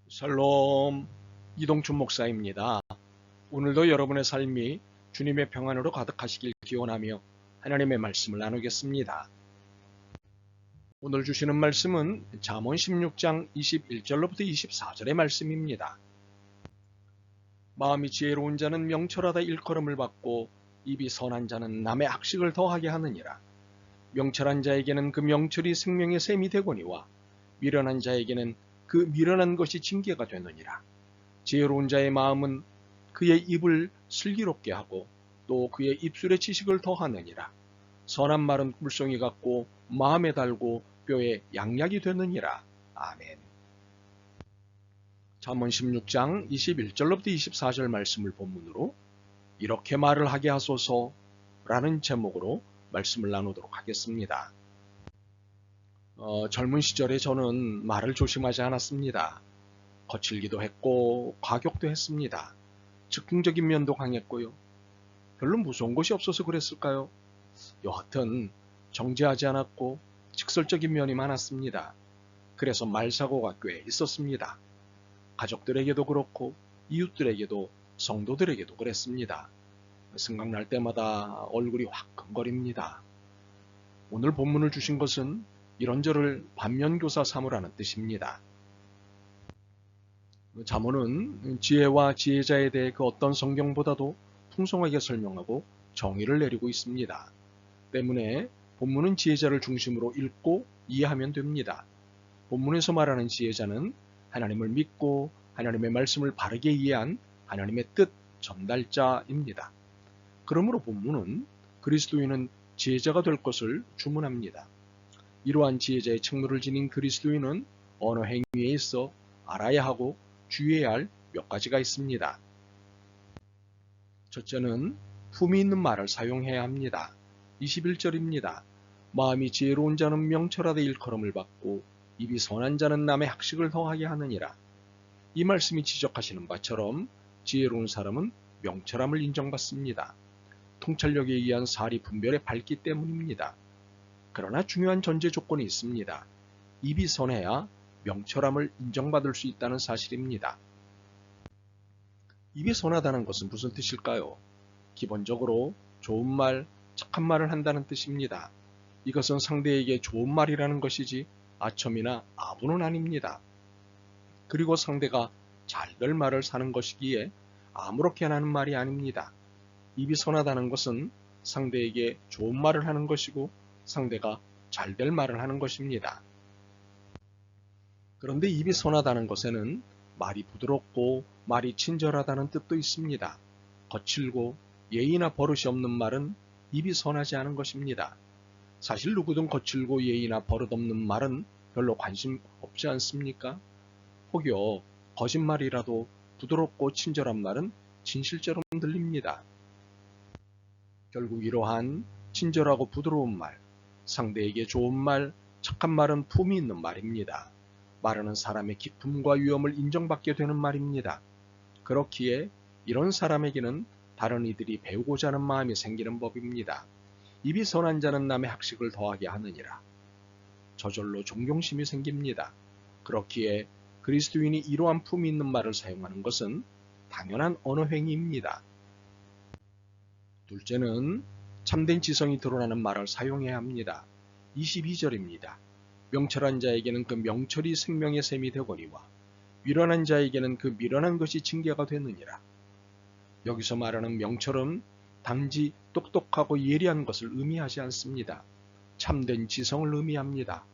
샬롬, 이동춘 목사입니다. 오늘도 여러분의 삶이 주님의 평안으로 가득하시길 기원하며 하나님의 말씀을 나누겠습니다. 오늘 주시는 말씀은 잠언 16장 21절로부터 24절의 말씀입니다. 마음이 지혜로운 자는 명철하다 일컬음을 받고 입이 선한 자는 남의 학식을 더하게 하느니라. 명철한 자에게는 그 명철이 생명의 샘이 되거니와 미련한 자에게는 그 미련한 것이 징계가 되느니라. 지혜로운 자의 마음은 그의 입을 슬기롭게 하고 또 그의 입술에 지식을 더하느니라. 선한 말은 물송이 같고 마음에 달고 뼈에 양약이 되느니라. 아멘. 잠언 16장 21절로부터 24절 말씀을 본문으로 이렇게 말을 하게 하소서 라는 제목으로 말씀을 나누도록 하겠습니다. 젊은 시절에 저는 말을 조심하지 않았습니다. 거칠기도 했고 과격도 했습니다. 즉흥적인 면도 강했고요. 별로 무서운 것이 없어서 그랬을까요? 여하튼 정제하지 않았고 직설적인 면이 많았습니다. 그래서 말사고가 꽤 있었습니다. 가족들에게도 그렇고 이웃들에게도 성도들에게도 그랬습니다. 생각날 때마다 얼굴이 화끈거립니다. 오늘 본문을 주신 것은 이런 저를 반면교사 삼으라는 뜻입니다. 잠언은 지혜와 지혜자에 대해 그 어떤 성경보다도 풍성하게 설명하고 정의를 내리고 있습니다. 때문에 본문은 지혜자를 중심으로 읽고 이해하면 됩니다. 본문에서 말하는 지혜자는 하나님을 믿고 하나님의 말씀을 바르게 이해한 하나님의 뜻 전달자입니다. 그러므로 본문은 그리스도인은 지혜자가 될 것을 주문합니다. 이러한 지혜자의 책무를 지닌 그리스도인은 언어 행위에 있어 알아야 하고 주의해야 할 몇 가지가 있습니다. 첫째는 품위 있는 말을 사용해야 합니다. 21절입니다. 마음이 지혜로운 자는 명철하되 일컬음을 받고 입이 선한 자는 남의 학식을 더하게 하느니라. 이 말씀이 지적하시는 바처럼 지혜로운 사람은 명철함을 인정받습니다. 통찰력에 의한 사리 분별에 밝기 때문입니다. 그러나 중요한 전제 조건이 있습니다. 입이 선해야 명철함을 인정받을 수 있다는 사실입니다. 입이 선하다는 것은 무슨 뜻일까요? 기본적으로 좋은 말, 착한 말을 한다는 뜻입니다. 이것은 상대에게 좋은 말이라는 것이지 아첨이나 아부는 아닙니다. 그리고 상대가 잘 될 말을 사는 것이기에 아무렇게나 하는 말이 아닙니다. 입이 선하다는 것은 상대에게 좋은 말을 하는 것이고 상대가 잘 될 말을 하는 것입니다. 그런데 입이 선하다는 것에는 말이 부드럽고 말이 친절하다는 뜻도 있습니다. 거칠고 예의나 버릇이 없는 말은 입이 선하지 않은 것입니다. 사실 누구든 거칠고 예의나 버릇 없는 말은 별로 관심 없지 않습니까? 혹여 거짓말이라도 부드럽고 친절한 말은 진실처럼 들립니다. 결국 이러한 친절하고 부드러운 말, 상대에게 좋은 말, 착한 말은 품이 있는 말입니다. 말하는 사람의 기품과 위엄을 인정받게 되는 말입니다. 그렇기에 이런 사람에게는 다른 이들이 배우고자 하는 마음이 생기는 법입니다. 입이 선한 자는 남의 학식을 더하게 하느니라. 저절로 존경심이 생깁니다. 그렇기에 그리스도인이 이러한 품이 있는 말을 사용하는 것은 당연한 언어 행위입니다. 둘째는 참된 지성이 드러나는 말을 사용해야 합니다. 22절입니다. 명철한 자에게는 그 명철이 생명의 샘이 되거니와 미련한 자에게는 그 미련한 것이 징계가 되느니라. 여기서 말하는 명철은 단지 똑똑하고 예리한 것을 의미하지 않습니다. 참된 지성을 의미합니다.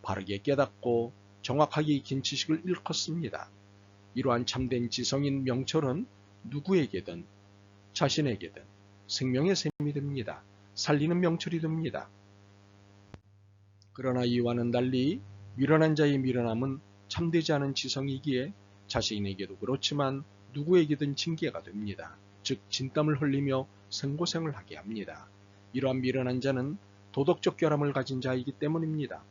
바르게 깨닫고 정확하게 익힌 지식을 일컫습니다. 이러한 참된 지성인 명철은 누구에게든 자신에게든 생명의 샘이 됩니다. 살리는 명철이 됩니다. 그러나 이와는 달리 미련한 자의 미련함은 참되지 않은 지성이기에 자신에게도 그렇지만 누구에게든 징계가 됩니다. 즉 진땀을 흘리며 생고생을 하게 합니다. 이러한 미련한 자는 도덕적 결함을 가진 자이기 때문입니다.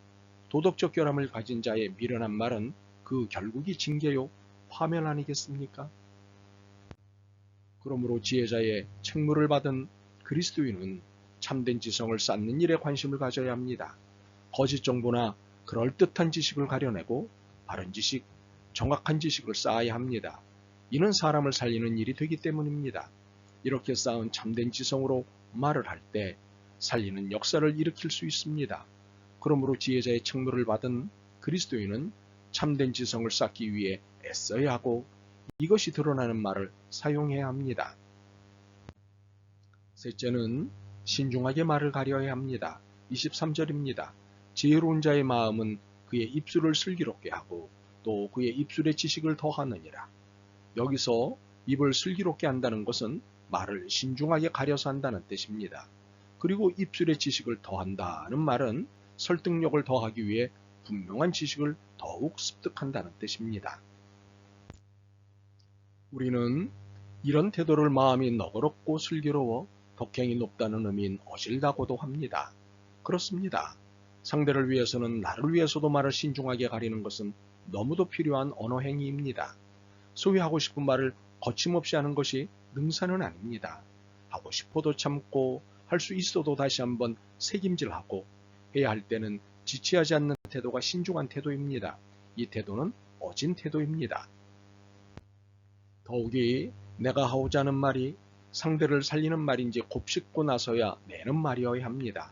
도덕적 결함을 가진 자의 미련한 말은 그 결국이 징계요 파멸 아니겠습니까? 그러므로 지혜자의 책무를 받은 그리스도인은 참된 지성을 쌓는 일에 관심을 가져야 합니다. 거짓 정보나 그럴듯한 지식을 가려내고 바른 지식, 정확한 지식을 쌓아야 합니다. 이는 사람을 살리는 일이 되기 때문입니다. 이렇게 쌓은 참된 지성으로 말을 할 때 살리는 역사를 일으킬 수 있습니다. 그러므로 지혜자의 책무를 받은 그리스도인은 참된 지성을 쌓기 위해 애써야 하고 이것이 드러나는 말을 사용해야 합니다. 셋째는 신중하게 말을 가려야 합니다. 23절입니다. 지혜로운 자의 마음은 그의 입술을 슬기롭게 하고 또 그의 입술에 지식을 더하느니라. 여기서 입을 슬기롭게 한다는 것은 말을 신중하게 가려서 한다는 뜻입니다. 그리고 입술에 지식을 더한다는 말은 설득력을 더하기 위해 분명한 지식을 더욱 습득한다는 뜻입니다. 우리는 이런 태도를 마음이 너그럽고 슬기로워 덕행이 높다는 의미인 어질다고도 합니다. 그렇습니다. 상대를 위해서는 나를 위해서도 말을 신중하게 가리는 것은 너무도 필요한 언어 행위입니다. 소위 하고 싶은 말을 거침없이 하는 것이 능사는 아닙니다. 하고 싶어도 참고 할 수 있어도 다시 한번 새김질하고 해야 할 때는 지체하지 않는 태도가 신중한 태도입니다. 이 태도는 어진 태도입니다. 더욱이 내가 하고자 하는 말이 상대를 살리는 말인지 곱씹고 나서야 내는 말이어야 합니다.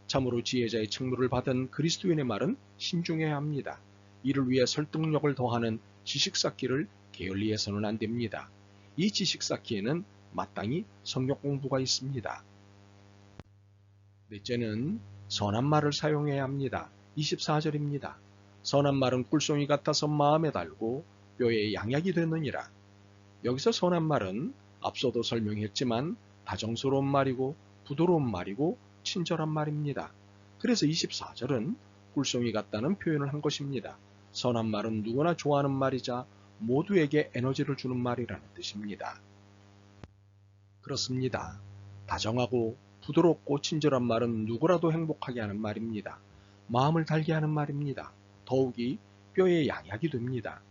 참으로 지혜자의 책무를 받은 그리스도인의 말은 신중해야 합니다. 이를 위해 설득력을 더하는 지식 쌓기를 게을리해서는 안 됩니다. 이 지식 쌓기에는 마땅히 성경 공부가 있습니다. 넷째는 선한 말을 사용해야 합니다. 24절입니다. 선한 말은 꿀송이 같아서 마음에 달고 뼈에 양약이 되느니라. 여기서 선한 말은 앞서도 설명했지만 다정스러운 말이고 부드러운 말이고 친절한 말입니다. 그래서 24절은 꿀송이 같다는 표현을 한 것입니다. 선한 말은 누구나 좋아하는 말이자 모두에게 에너지를 주는 말이라는 뜻입니다. 그렇습니다. 다정하고 부드럽고 친절한 말은 누구라도 행복하게 하는 말입니다. 마음을 달게 하는 말입니다. 더욱이 뼈에 양약이 됩니다.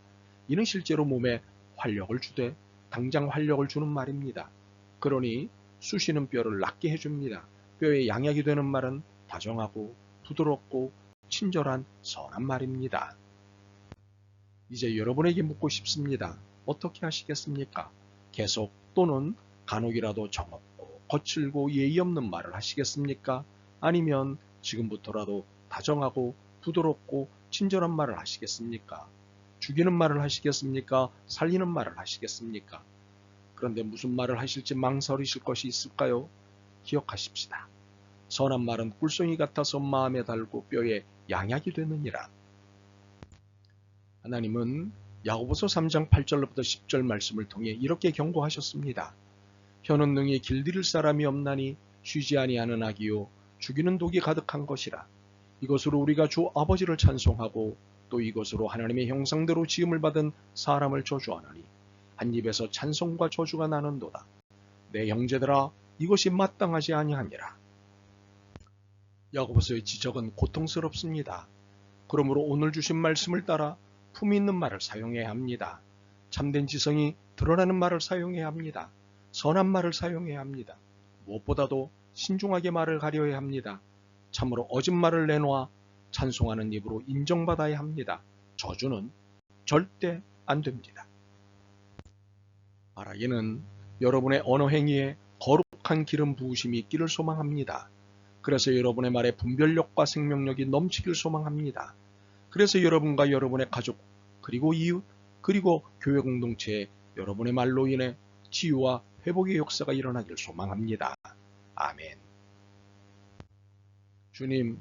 이는 실제로 몸에 활력을 주되 당장 활력을 주는 말입니다. 그러니 쑤시는 뼈를 낫게 해줍니다. 뼈에 양약이 되는 말은 다정하고 부드럽고 친절한 선한 말입니다. 이제 여러분에게 묻고 싶습니다. 어떻게 하시겠습니까? 계속 또는 간혹이라도 정없고 거칠고 예의 없는 말을 하시겠습니까? 아니면 지금부터라도 다정하고 부드럽고 친절한 말을 하시겠습니까? 죽이는 말을 하시겠습니까? 살리는 말을 하시겠습니까? 그런데 무슨 말을 하실지 망설이실 것이 있을까요? 기억하십시다. 선한 말은 꿀송이 같아서 마음에 달고 뼈에 양약이 되느니라. 하나님은 야고보서 3장 8절부터 10절 말씀을 통해 이렇게 경고하셨습니다. 혀는 능히 길들일 사람이 없나니 쉬지 아니하는 악이요 죽이는 독이 가득한 것이라. 이것으로 우리가 주 아버지를 찬송하고 또 이것으로 하나님의 형상대로 지음을 받은 사람을 저주하나니 한 입에서 찬송과 저주가 나는도다. 내 형제들아 이것이 마땅하지 아니하니라. 야고보서의 지적은 고통스럽습니다. 그러므로 오늘 주신 말씀을 따라 품위 있는 말을 사용해야 합니다. 참된 지성이 드러나는 말을 사용해야 합니다. 선한 말을 사용해야 합니다. 무엇보다도 신중하게 말을 가려야 합니다. 참으로 어진 말을 내놓아 찬송하는 입으로 인정받아야 합니다. 저주는 절대 안 됩니다. 바라기는 여러분의 언어 행위에 거룩한 기름 부으심이 있기를 소망합니다. 그래서 여러분의 말에 분별력과 생명력이 넘치길 소망합니다. 그래서 여러분과 여러분의 가족 그리고 이웃 그리고 교회 공동체에 여러분의 말로 인해 치유와 회복의 역사가 일어나길 소망합니다. 아멘. 주님,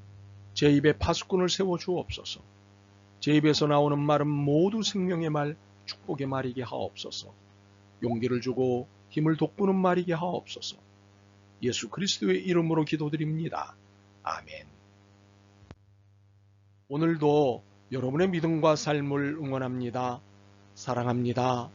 제 입에 파수꾼을 세워 주옵소서. 제 입에서 나오는 말은 모두 생명의 말, 축복의 말이게 하옵소서. 용기를 주고 힘을 돋구는 말이게 하옵소서. 예수 그리스도의 이름으로 기도드립니다. 아멘. 오늘도 여러분의 믿음과 삶을 응원합니다. 사랑합니다.